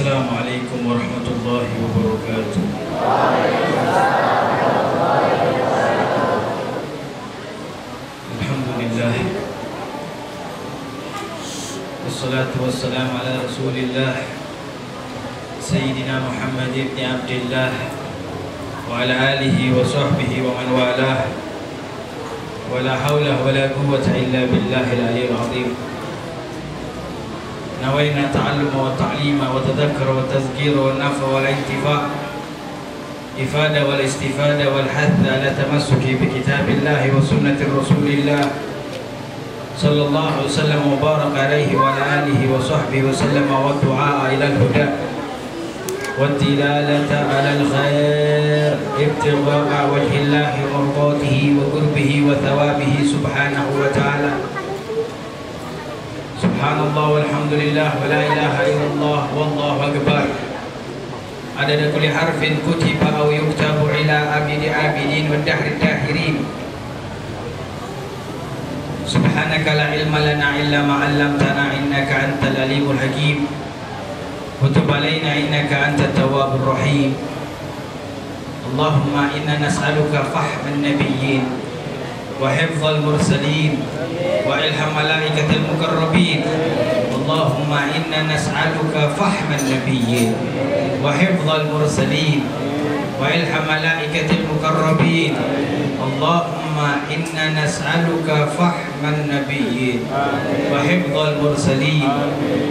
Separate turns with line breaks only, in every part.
Assalamualaikum warahmatullahi wabarakatuh. Alhamdulillah. Wassalatu wassalamu ala Rasulillah Sayyidina Muhammad ibn Abdillah wa ala alihi wa sahbihi wa man walah. Wa la hawla wa la quwwata illa billahil aliyyil azim. نوينا التعلم والتعليم والتذكر والتذكير والنفع والانتفاع إفادة والاستفادة والحث على التمسك بكتاب الله وسنة رسول الله صلى الله عليه وسلم وبارك عليه وعلى آله وصحبه وسلم والدعاء إلى الهدى والدلالة على الخير ابتغاء وجه الله ومرضاته وقربه وثوابه سبحانه وتعالى. Subhanallah walhamdulillah wa la ilaha illallah wallahu akbar. Adada kulli harfin kutiba aw yuktabu ila abidi abidin wa dahri dahirin. Subhanaka la ilma lana illa ma 'allamtana innaka antal alimul hakim. Wa tub alaina innaka antat tawwabur rahim. Allahumma inna nas'aluka fahman nabiyyin wa hifdzal mursalin wa ilham malaikatil muqarrabin. Allahumma inna nas'aluka fahman nabiyyin wa hifdzal mursalin wa ilham malaikatil muqarrabin. Allahumma inna nas'aluka fahman nabiyyin wa hifdzal mursalin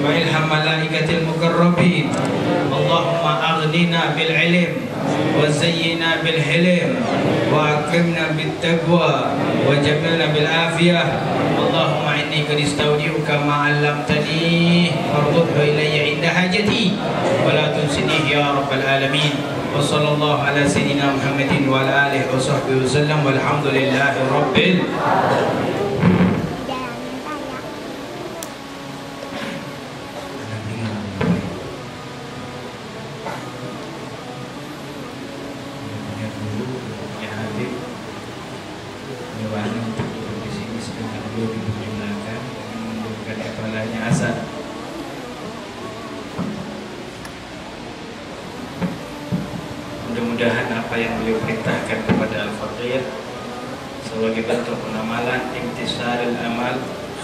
wa ilham malaikatil muqarrabin. Allahumma aghnina bil ilm wa zayyina bil hilm wa akrimna bit taqwa wa jamilna bil afiyah. Allahumma inni qad istawdi'uka ma 'allamtani fardudhu ilayya 'inda hajati wa la tunsinihi ya rabbal alamin. Wa sallallahu ala sayyidina Muhammadin wa ala alihi wa sahbihi wasallam walhamdulillahi rabbil alamin. Mudah-mudahan apa yang beliau perintahkan kepada Al-Faqih sebagai bentuk pengamalan imtisaril amal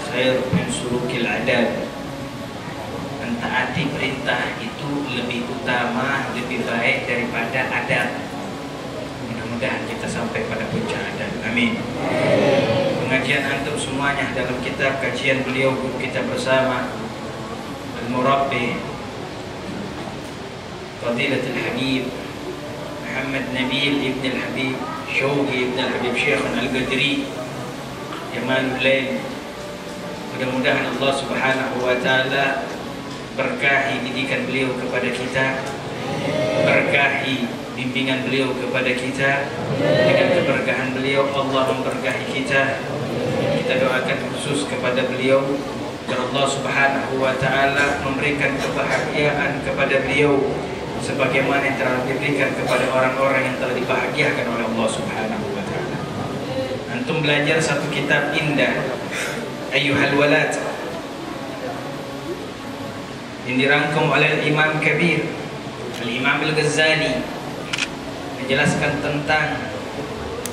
khair min surukil adab. Mentaati perintah itu lebih utama, lebih baik daripada adab. Mudah-mudahan kita sampai pada puncak adab. Amin. Pengajian antum semuanya dalam kitab kajian beliau guru kita bersama Al-Murabbi Fadilatul Habib Muhammad Nabil Ibn Al-Habib Syauqi Ibn Al-Habib Syekh Al-Qadri Jamalul Lail. Mudah-mudahan Allah Subhanahu wa Ta'ala berkahi didikan beliau kepada kita, berkahi bimbingan beliau kepada kita. Dengan keberkahan beliau Allah memberkahi kita. Kita doakan khusus kepada beliau agar Allah Subhanahu wa Ta'ala memberikan kebahagiaan kepada beliau sebagaimana yang telah diberikan kepada orang-orang yang telah dibahagiakan oleh Allah Subhanahu wa Ta'ala. Antum belajar satu kitab indah, Ayyuhal Walad, yang dirangkum oleh Imam Kabir Al-Imam Al-Ghazali, menjelaskan tentang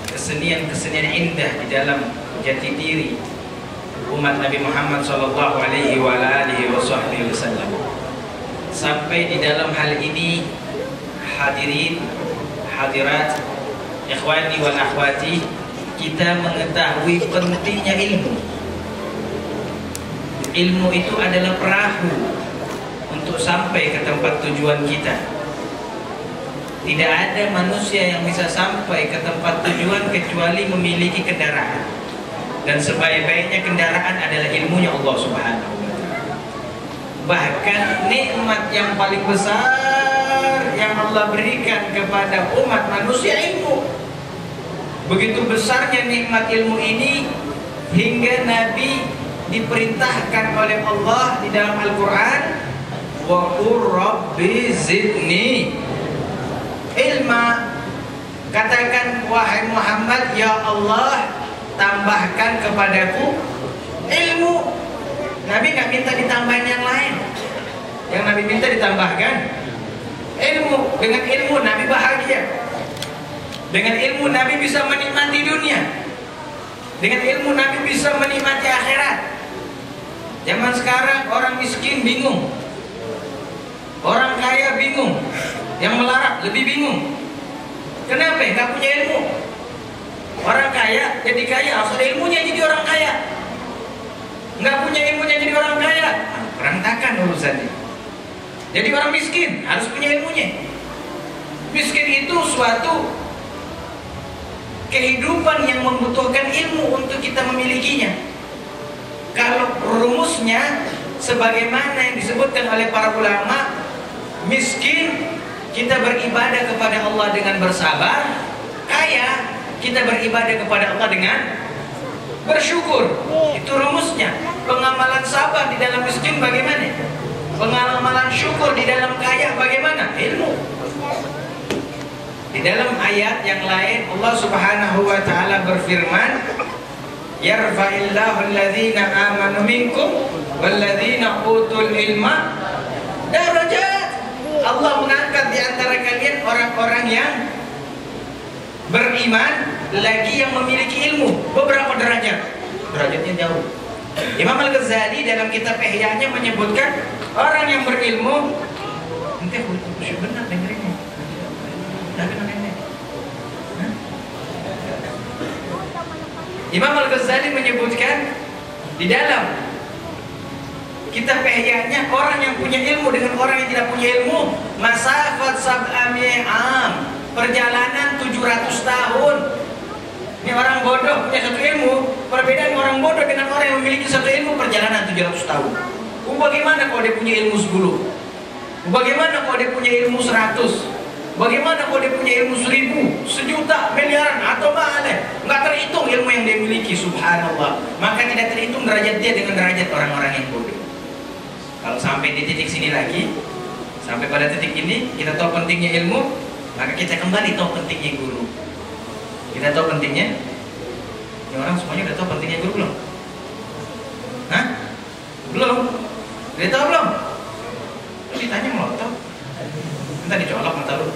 kesenian-kesenian indah di dalam jati diri umat Nabi Muhammad sallallahu alaihi wa alihi wasallam. Sampai di dalam hal ini hadirin hadirat ikhwani wal akhwati, kita mengetahui pentingnya ilmu. Ilmu itu adalah perahu untuk sampai ke tempat tujuan kita. Tidak ada manusia yang bisa sampai ke tempat tujuan kecuali memiliki kendaraan. Dan sebaik-baiknya kendaraan adalah ilmunya Allah Subhanahu wa Ta'ala. Bahkan nikmat yang paling besar yang Allah berikan kepada umat manusia ilmu. Begitu besarnya nikmat ilmu ini hingga Nabi diperintahkan oleh Allah di dalam Al-Quran, wa qur rabbi zidni ilma. Katakan wahai Muhammad, ya Allah, tambahkan kepadaku ilmu. Nabi nggak minta ditambahin yang lain. Yang Nabi minta ditambahkan ilmu. Dengan ilmu Nabi bahagia. Dengan ilmu Nabi bisa menikmati dunia. Dengan ilmu Nabi bisa menikmati akhirat. Zaman sekarang orang miskin bingung, orang kaya bingung, yang melarat lebih bingung. Kenapa? Gak punya ilmu. Orang kaya jadi kaya, harus ada ilmunya jadi orang kaya. Nggak punya ilmunya jadi orang kaya, berantakan urusannya. Jadi orang miskin harus punya ilmunya. Miskin itu suatu kehidupan yang membutuhkan ilmu untuk kita memilikinya. Kalau rumusnya sebagaimana yang disebutkan oleh para ulama, miskin kita beribadah kepada Allah dengan bersabar, kaya kita beribadah kepada Allah dengan bersyukur. Itu rumusnya. Pengamalan sabar di dalam miskin bagaimana? Pengamalan syukur di dalam kaya bagaimana? Ilmu. Di dalam ayat yang lain Allah Subhanahu wa taala berfirman, yarfa'illahu alladhina amanu minkum walladzina utul ilma darajat. Allah mengangkat di antara kalian orang-orang yang beriman lagi yang memiliki ilmu beberapa derajat. Derajatnya jauh. Imam Al-Ghazali dalam kitab Ihya-nya menyebutkan orang yang berilmu nanti aku benar dengerinnya. Imam Al-Ghazali menyebutkan di dalam kitab Ihya-nya orang yang punya ilmu dengan orang yang tidak punya ilmu masafat sab'ami am, perjalanan 700 tahun. Ini orang bodoh punya satu ilmu, perbedaan orang bodoh dengan orang yang memiliki satu ilmu perjalanan 700 tahun. Bagaimana kalau dia punya ilmu 10? Bagaimana kalau dia punya ilmu 100? Bagaimana kalau dia punya ilmu 1000, sejuta, miliaran atau mahalnya? Nggak terhitung ilmu yang dia miliki, subhanallah. Maka tidak terhitung derajat dia dengan derajat orang-orang yang bodoh. Kalau sampai di titik sini lagi, sampai pada titik ini kita tahu pentingnya ilmu, maka kita kembali tahu pentingnya guru. Kita tahu pentingnya. Ini orang semuanya udah tahu pentingnya guru belum? Hah? Belum? Udah tahu belum? Lu ditanya melotot. Entah dicolok mata lu.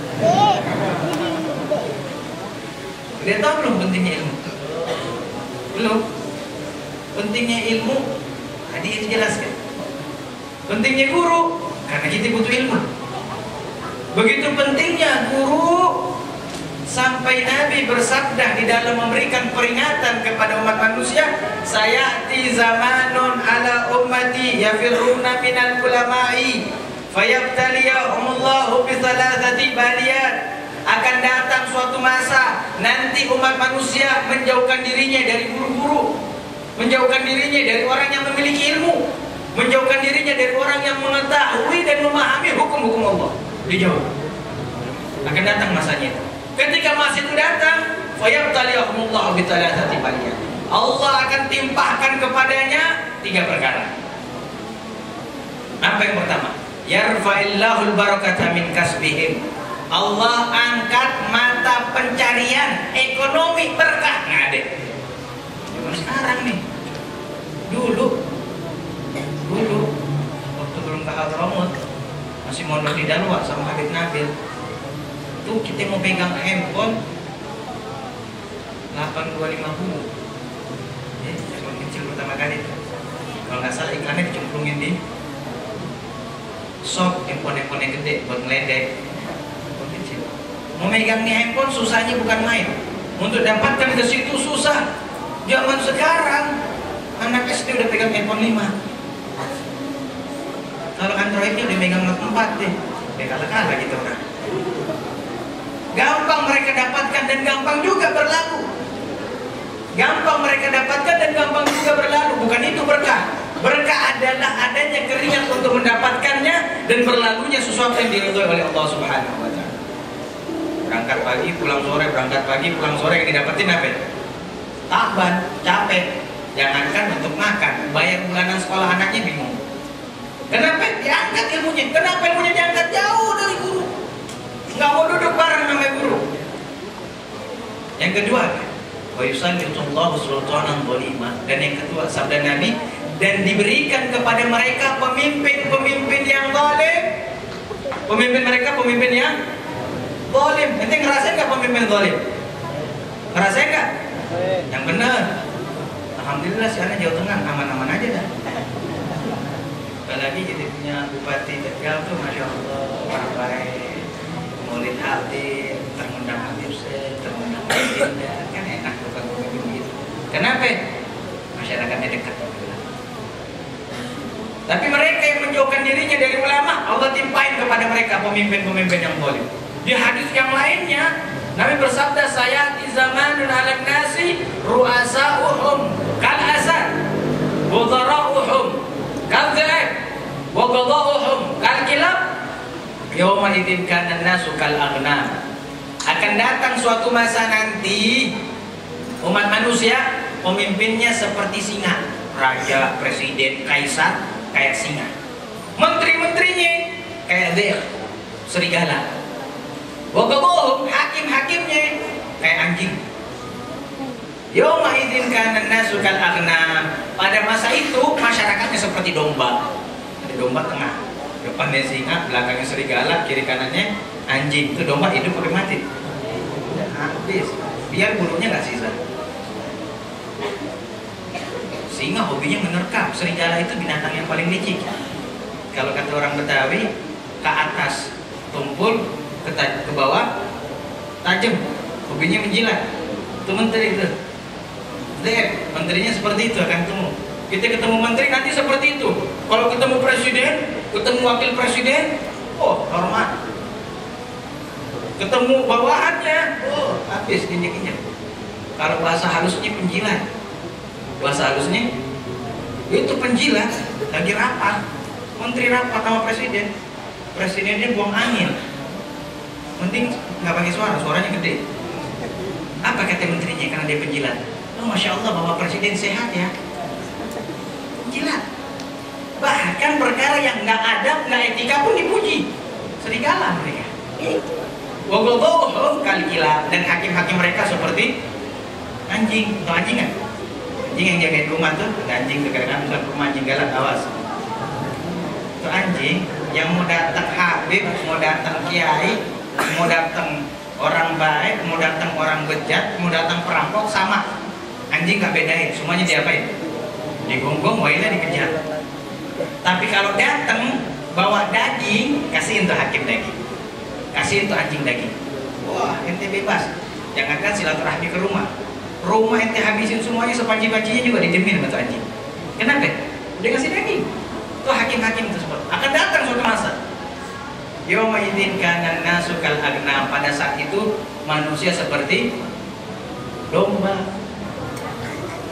Udah tahu belum pentingnya ilmu? Belum? Pentingnya ilmu tadi itu jelaskan. Pentingnya guru karena kita butuh ilmu. Begitu pentingnya guru sampai Nabi bersabda di dalam memberikan peringatan kepada umat manusia, sayati zamanun ala ummati yafirruna minal ulama'i fayabtaliyahumullahu bisalasati baliyat. Akan datang suatu masa nanti umat manusia menjauhkan dirinya dari guru-guru, menjauhkan dirinya dari orang yang memiliki ilmu, menjauhkan dirinya dari orang yang mengetahui dan memahami hukum-hukum Allah. Dijauh. Akan datang masanya itu. Ketika masa itu datang, fayabtaliyahumullahu bisalasati baliyat. Allah akan timpahkan kepadanya 3 perkara. Apa yang pertama? Yarfa'illahul barakata min kasbihim. Allah angkat mata pencarian ekonomi berkah. Nggak ada. Cuma sekarang nih. Dulu waktu belum ke Hadramut, masih mondok di Dalwa sama Habib Nabil. Tuh kita mau pegang handphone 8250. Ya, handphone kecil pertama kali. Kalau nggak salah iklannya dicemplungin di shop handphone yang gede buat ngeledek. Handphone kecil. Mau megang nih handphone susahnya bukan main. Untuk dapatkan ke situ susah. Zaman sekarang anak SD udah pegang handphone 5. Kalau Androidnya udah megang Note 4 deh. Udah kalah-kalah gitu orang. Gampang mereka dapatkan dan gampang juga berlalu. Gampang mereka dapatkan dan gampang juga berlalu. Bukan itu berkah. Berkah adalah adanya keringat untuk mendapatkannya dan berlalunya sesuatu yang diridhoi oleh Allah Subhanahu wa taala. Berangkat pagi, pulang sore, berangkat pagi, pulang sore, yang didapetin apa? Taban, capek. Jangankan untuk makan, bayar bulanan sekolah anaknya bingung. Kenapa diangkat ilmunya? Kenapa ilmunya diangkat jauh dari guru? Nggak mau duduk bareng sama guru. Yang kedua, wa yusallitullahu sultanan zalimah. Dan yang kedua, sabda Nabi, dan diberikan kepada mereka pemimpin-pemimpin yang zalim. Pemimpin mereka pemimpin yang zalim. Nanti ngerasain nggak pemimpin zalim? Ngerasain nggak? Yang benar. Alhamdulillah sih anak Jawa Tengah aman-aman aja dah. Apalagi jadi punya Bupati Tegal tuh Masya Allah orang baik, murid hadir, terundang hadir terundang agenda, kan enak bukan begitu. Kenapa? Masyarakatnya dekat. Tapi mereka yang menjauhkan dirinya dari ulama, Allah timpain kepada mereka pemimpin-pemimpin yang zalim. Di hadis yang lainnya, Nabi bersabda, sayati zamanun 'alan nasi ru'asa'uhum kal asad, wudhara'uhum kal dha'ib, wa qada'uhum kal kilab, yawma idzin kana an-nasu kal aghnam. Akan datang suatu masa nanti umat manusia pemimpinnya seperti singa, raja, presiden, kaisar kayak singa, menteri-menterinya kayak dha'ib, serigala. Waqabuhum, hakim-hakimnya kayak anjing. Yauma idzin kana an-nasu kal aghnam. Pada masa itu masyarakatnya seperti domba. Ada domba tengah, depannya singa, belakangnya serigala, kiri kanannya anjing. Itu domba hidup sampai mati. Udah habis. Biar bulunya nggak sisa. Singa hobinya menerkam, serigala itu binatang yang paling licik. Kalau kata orang Betawi, ke atas tumpul, ke bawah tajam, hobinya menjilat. Itu menteri itu. Lihat, menterinya seperti itu akan ketemu. Kita ketemu menteri nanti seperti itu. Kalau ketemu presiden, ketemu wakil presiden, oh hormat. Ketemu bawahannya, oh habis injek-injek. Kalau bahasa halusnya penjilat. Bahasa halusnya itu penjilat. Lagi rapat, menteri rapat sama presiden. Presidennya buang angin. Penting nggak pakai suara, suaranya gede. Apa kata menterinya karena dia penjilat? Oh Masya Allah Bapak Presiden sehat ya. Penjilat. Bahkan perkara yang nggak adab, nggak etika pun dipuji. Serigala mereka. Wagobohom kali gila. Dan hakim-hakim mereka seperti anjing. Atau anjing kan? Anjing yang jagain rumah tuh. Ada anjing kegerangan misalnya rumah anjing galak, awas. Itu anjing yang mau datang habib, mau datang kiai, mau datang orang baik, mau datang orang bejat, mau datang perampok, sama. Anjing gak bedain, semuanya diapain? Digonggong, wailah dikejar. Tapi kalau datang bawa daging, kasihin tuh hakim daging, kasihin tuh anjing daging. Wah, ente bebas. Jangankan silaturahmi ke rumah, rumah ente habisin semuanya, sepanci-pancinya juga dijamin sama tuh anjing. Kenapa? Udah kasih daging. Tuh hakim-hakim tersebut akan datang suatu masa. Yauma idzin kana an-nasu kal aghnam. Pada saat itu manusia seperti domba.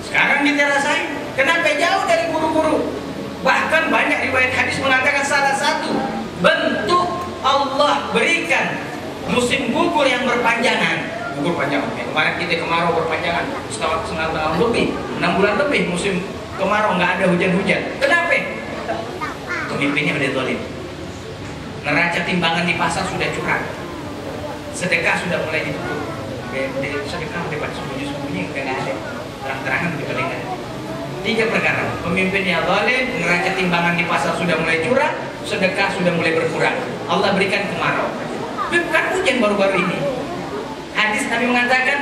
Sekarang kita rasain. Kenapa jauh dari guru-guru? Bahkan banyak riwayat hadis mengatakan salah satu bentuk Allah berikan musim gugur yang berpanjangan. Gugur panjang. Kemarin kita kemarau berpanjangan setengah tahun lebih, 6 bulan lebih musim kemarau, nggak ada hujan-hujan. Kenapa? Pemimpinnya udah zalim. Neraca timbangan di pasar sudah curang, sedekah sudah mulai ditutup. Sedekah depan sembunyi-sembunyi udah nggak ada, terang-terangan udah paling nggak ada. 3 perkara: pemimpinnya zalim, neraca timbangan di pasar sudah mulai curang, sedekah sudah mulai berkurang. Allah berikan kemarau. Bukan hujan baru-baru ini. Hadis Nabi mengatakan,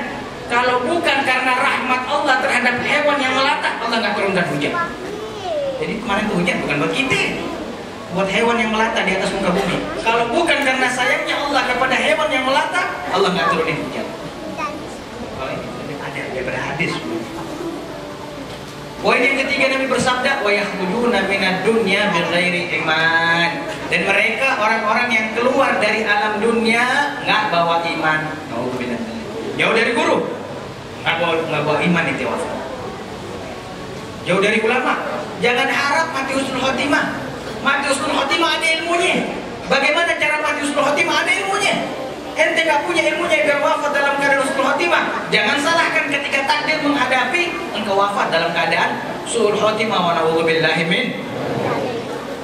kalau bukan karena rahmat Allah terhadap hewan yang melata, Allah nggak turunkan hujan. Jadi kemarin tuh hujan bukan buat kita, buat hewan yang melata di atas muka bumi. Kalau bukan karena sayangnya Allah kepada hewan yang melata, Allah nggak turunin hujan. Kalau ini lebih ada daripada hadis. Poin yang ketiga, Nabi bersabda, wa yakhrujuna minad dunya bighairi iman. Dan mereka orang-orang yang keluar dari alam dunia nggak bawa iman. Jauh dari guru, nggak bawa iman itu wafat. Jauh dari ulama, jangan harap mati husnul khotimah. Mati husnul khotimah ada ilmunya. Bagaimana cara mati husnul khotimah? Ada ilmunya. Ente gak punya ilmunya biar wafat dalam keadaan husnul khotimah. Jangan salahkan ketika takdir menghadapi engkau wafat dalam keadaan su'ul khotimah wa na'udzubillahi min.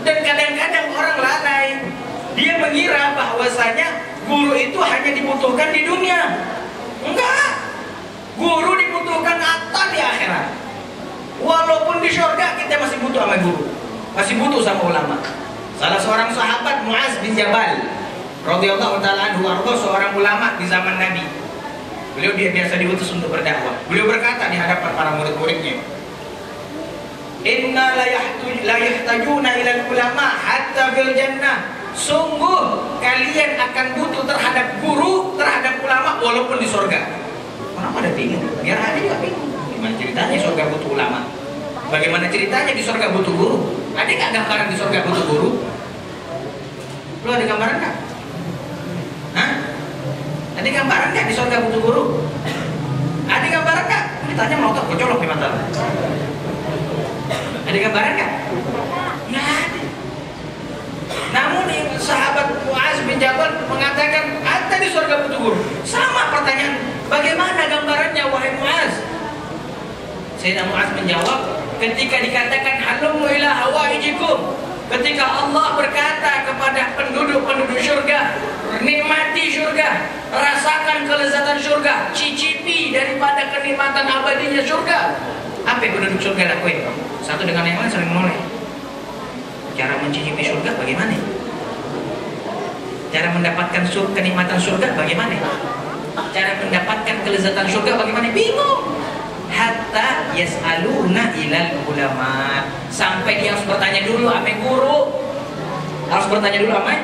Dan kadang-kadang orang lalai, dia mengira bahwasanya guru itu hanya dibutuhkan di dunia. Enggak. Guru dibutuhkan hatta di akhirat. Walau Walaupun di surga kita masih butuh sama guru, masih butuh sama ulama. Salah seorang sahabat Muaz bin Jabal radhiyallahu taala anhu, seorang ulama di zaman Nabi. Beliau dia biasa diutus untuk berdakwah. Beliau berkata di hadapan para murid-muridnya, "Inna la yahtajuna ila ulama hatta fil jannah." Sungguh kalian akan butuh terhadap guru, terhadap ulama walaupun di surga. Kenapa ada bingung? Biar ada juga bingung. Gimana ceritanya di surga butuh ulama? Bagaimana ceritanya di surga butuh guru? Ada nggak gambaran di surga butuh guru? Lu ada gambaran nggak? Hah? Ada gambaran nggak di surga butuh guru? Ada gambaran nggak? Ditanya melotot, gue colok di mata. Ada gambaran nggak? Nggak ada. Namun sahabat Muaz bin Jabal mengatakan ada di surga butuh guru. Sama pertanyaan, bagaimana gambarannya wahai Muaz? Sayyidina Muaz menjawab, ketika dikatakan halummu ila hawaijikum, ketika Allah berkata kepada penduduk-penduduk surga, nikmati surga, rasakan kelezatan surga, cicipi daripada kenikmatan abadinya surga. Apa yang penduduk surga lakuin? Satu dengan yang lain saling menoleh. Cara mencicipi surga bagaimana? Cara mendapatkan kenikmatan surga bagaimana? Cara mendapatkan kelezatan surga bagaimana? Bingung. Hatta yas'aluna ilal ulama, sampai dia harus bertanya dulu sama guru, harus bertanya dulu sama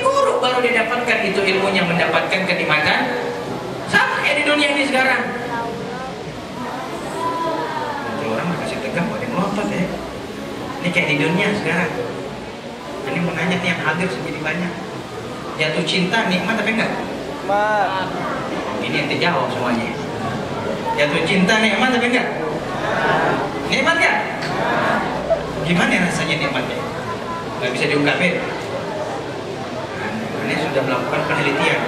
guru, baru dia dapatkan itu ilmunya, mendapatkan kenikmatan. Sama kayak di dunia ini sekarang. Nanti orang kasih tegang, ada yang melotot ya. Ini kayak di dunia sekarang. Ini mau nanya nih yang hadir segini banyak, jatuh cinta nikmat tapi enggak? Ini yang dijawab semuanya. Jatuh cinta nikmat tapi enggak? Nikmat enggak? Gimana rasanya nikmatnya? Nggak bisa diungkapin. Ini sudah melakukan penelitian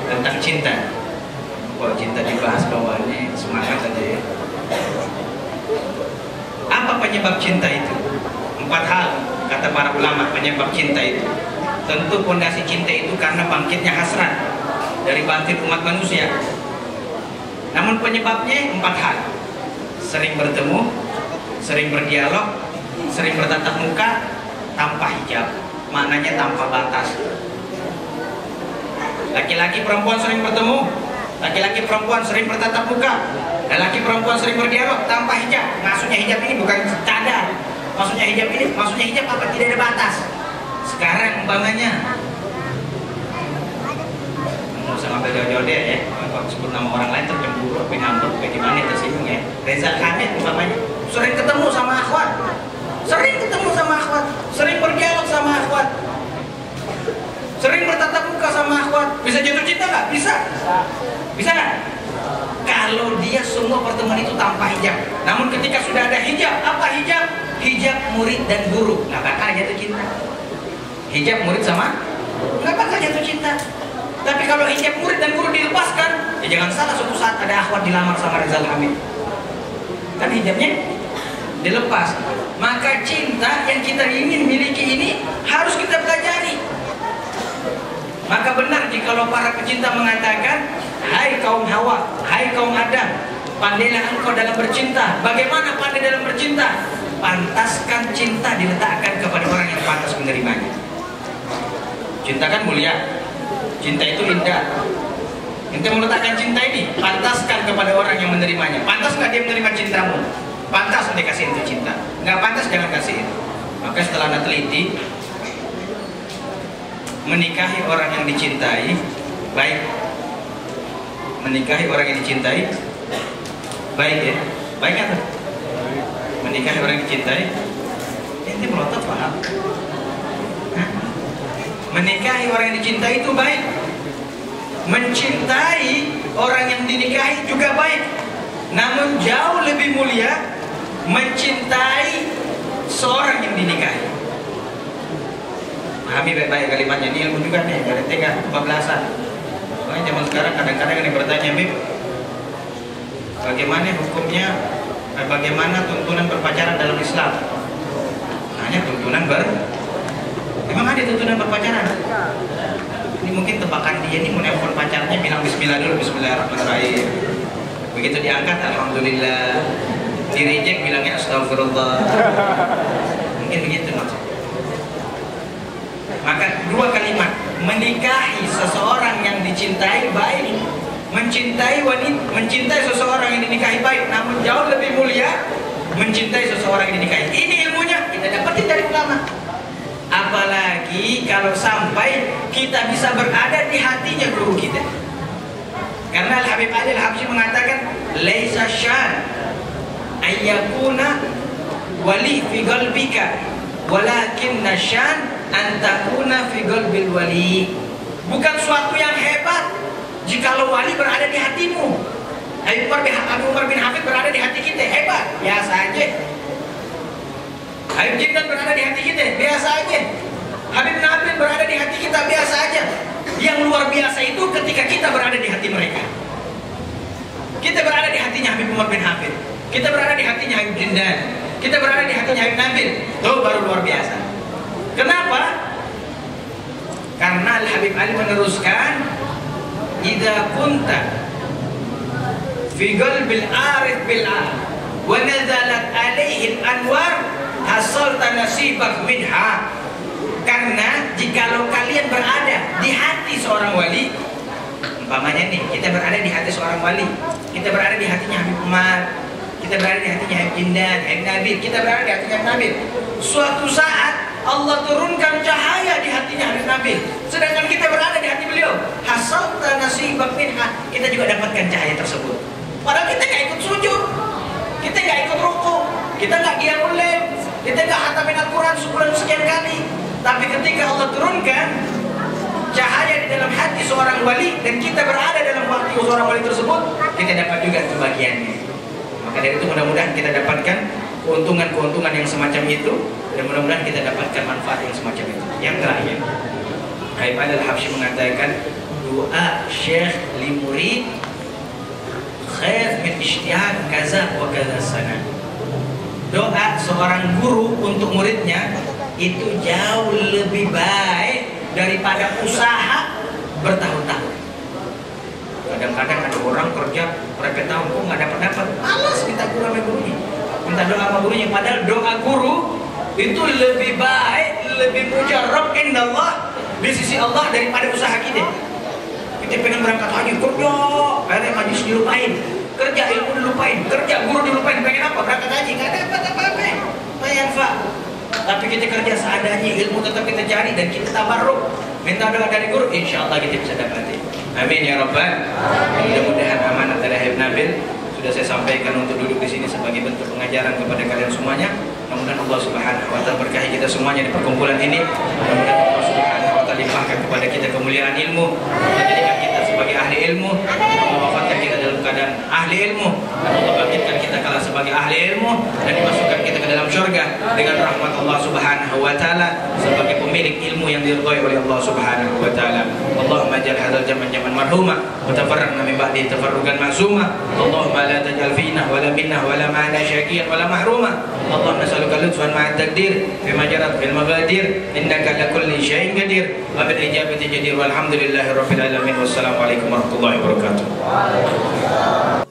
tentang cinta. Kalau cinta dibahas bawaannya semangat aja ya. Apa penyebab cinta itu? 4 hal kata para ulama penyebab cinta itu. Tentu fondasi cinta itu karena bangkitnya hasrat dari batin umat manusia. Namun penyebabnya 4 hal. Sering bertemu, sering berdialog, sering bertatap muka, tanpa hijab, maknanya tanpa batas. Laki-laki perempuan sering bertemu, laki-laki perempuan sering bertatap muka, laki-laki perempuan sering berdialog tanpa hijab. Maksudnya hijab ini bukan cadar. Maksudnya hijab apa? Tidak ada batas. Sekarang umpamanya, nggak usah ngambil jauh-jauh deh ya. Kalau sebut nama orang lain tercemburu, apa ngambek, apa gimana tersinggung ya. Reza Hamid umpamanya sering ketemu sama akhwat, sering berdialog sama akhwat, sering bertatap muka sama akhwat. Bisa jatuh cinta nggak? Bisa nggak? Kalau dia semua pertemuan itu tanpa hijab. Namun ketika sudah ada hijab, apa hijab? Hijab murid dan guru, nggak bakal jatuh cinta. Hijab murid sama nggak bakal jatuh cinta. Tapi kalau hijab murid dan guru dilepaskan, ya jangan salah suatu saat ada akhwat dilamar sama Rizal Hamid, kan hijabnya dilepas. Maka cinta yang kita ingin miliki ini harus kita pelajari. Maka benar jikalau para pecinta mengatakan, hai kaum Hawa, hai kaum Adam, pandailah engkau dalam bercinta. Bagaimana pandai dalam bercinta? Pantaskan cinta diletakkan kepada orang yang pantas menerimanya. Cinta kan mulia, cinta itu indah. Ente meletakkan cinta ini, pantaskan kepada orang yang menerimanya. Pantas nggak dia menerima cintamu? Pantas dia kasih itu cinta. Nggak pantas jangan kasih itu. Maka setelah anda teliti, menikahi orang yang dicintai baik. Menikahi orang yang dicintai baik ya, baik kan? Menikahi orang yang dicintai, ente melotot paham? Menikahi orang yang dicintai itu baik. Mencintai orang yang dinikahi juga baik. Namun jauh lebih mulia mencintai seorang yang dinikahi. Pahami baik-baik kalimatnya, ini ilmu juga nih, gak ada tingkat kebablasan. Soalnya zaman sekarang kadang-kadang ada yang bertanya, Bib, bagaimana hukumnya, bagaimana tuntunan berpacaran dalam Islam? Nanya tuntunan memang ada tuntunan berpacaran? Ini mungkin tebakan dia nih, mau nelfon pacarnya bilang bismillah dulu, bismillahirrahmanirrahim. Begitu diangkat, alhamdulillah. Di reject bilangnya astagfirullah. Mungkin begitu maksudnya. Maka dua kalimat, menikahi seseorang yang dicintai baik, mencintai seseorang yang dinikahi baik, namun jauh lebih mulia mencintai seseorang yang dinikahi. Ini ilmunya kita dapetin dari ulama. Apalagi kalau sampai kita bisa berada di hatinya guru kita. Karena Al-Habib Ali Al-Habsyi mengatakan, laisa syan ayyakuna wali fi qalbika, walakinna syan antakuna fi qalbil wali. Bukan suatu yang hebat jikalau wali berada di hatimu. Habib Umar bin Hafid berada di hati kita, hebat, biasa aja. Habib Jimdan berada di hati kita, biasa aja. Habib Nabil berada di hati kita, biasa aja. Yang luar biasa itu ketika kita berada di hati mereka. Kita berada di hatinya Habib Umar bin Hafid, kita berada di hatinya Habib Jimdan, kita berada di hatinya Habib Nabil. Itu baru luar biasa. Kenapa? Karena Al-Habib Ali meneruskan, idza kunta fi qalbil arif bil wa nazalat alaihi al-anwar hasalta nasibak minha. Karena jikalau kalian berada di hati seorang wali, umpamanya nih, kita berada di hati seorang wali, kita berada di hatinya Habib Umar, kita berada di hatinya Habib Jindan, Habib Nabil, kita berada di hatinya Habib Nabil. Suatu saat Allah turunkan cahaya di hatinya Habib Nabil, sedangkan kita berada di hati beliau. Hasalta nasibak minha, kita juga dapatkan cahaya tersebut. Padahal kita nggak ikut sujud, kita nggak ikut ruku, kita nggak qiyamul lail, kita nggak hatamin Al-Quran sebulan sekian kali. Tapi ketika Allah turunkan cahaya di dalam hati seorang wali dan kita berada dalam hati seorang wali tersebut, kita dapat juga kebahagiaannya. Maka dari itu mudah-mudahan kita dapatkan keuntungan-keuntungan yang semacam itu, dan mudah-mudahan kita dapatkan manfaat yang semacam itu. Yang terakhir, Habib Ali Al-Habsyi mengatakan, doa syekh li murid khair min ijtihad kaza wa kaza sana. Doa seorang guru untuk muridnya itu jauh lebih baik daripada usaha bertahun-tahun. Kadang-kadang ada orang kerja berapa tahun kok nggak dapat, malas minta guru sama gurunya, minta doa sama gurunya. Padahal doa guru itu lebih baik, lebih mujarab indallah di sisi Allah daripada usaha kita. Kita pengen berangkat haji, kerja, akhirnya majlis dilupain, kerja ilmu dilupain, kerja guru dilupain. Pengen apa? Berangkat haji, nggak dapat apa-apa, bayar pak. Tapi kita kerja seadanya, ilmu tetap kita cari dan kita tabarruk, minta doa dari guru, insya Allah kita bisa dapati. Amin ya Rabbal. Mudah-mudahan amanat dari Habib Nabil sudah saya sampaikan untuk duduk di sini sebagai bentuk pengajaran kepada kalian semuanya. Mudah-mudahan Allah Subhanahu wa taala berkahi kita semuanya di perkumpulan ini. Mudah-mudahan Allah Subhanahu wa taala limpahkan kepada kita kemuliaan ilmu, menjadikan kita sebagai ahli ilmu, mewafatkan kita dalam keadaan ahli ilmu, dan Allah bangkitkan kita kala sebagai ahli ilmu dan dimasukkan kita ke dalam syurga dengan rahmat Allah Subhanahu wa taala sebagai pemilik ilmu yang diridhai oleh Allah Subhanahu wa taala. Allahumma ja'al hadzal zaman marhuma wa tafarraqna min ba'di tafarruqan ma'suma. Allahumma la taj'al fina wa la minna wa la ma'ana syaqiyan wa la mahruma. Allahumma nas'aluka lutfan ma'a taqdir bima jarat bil maqadir innaka ala kulli syai'in qadir wa bil ijabati jadir walhamdulillahi rabbil alamin. Wassalamu alaikum warahmatullahi wabarakatuh.